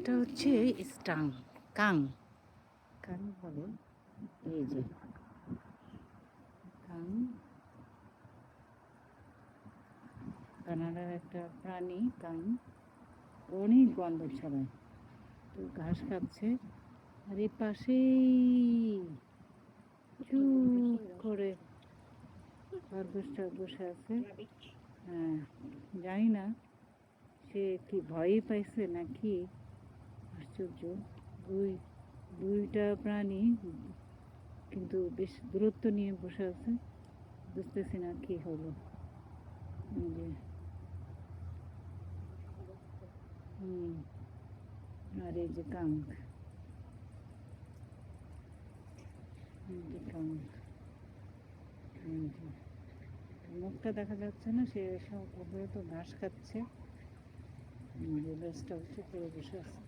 এটা হচ্ছে স্টাং, কাং, কাং বলে। এই যে কাং, কানাডার একটা প্রাণী কাং। অনেক গন্ধ ছড়ায়, তো ঘাস খাচ্ছে। আর এই পাশেই চুপ করে খরগোশটা বসে আছে। হ্যাঁ, জানি না সে কি ভয়ই পাইছে নাকি। আশ্চর্য, দুই দুইটা প্রাণী কিন্তু বেশ দূরত্ব নিয়ে বসে আছে। বুঝতেছি না কি হলো। এই যে আর এই যে কাং, এই যে কাং, এই যে মুখটা দেখা যাচ্ছে না, সে সব তো ঘাস খাচ্ছে। লেজটা উঁচু করে বসে আছে।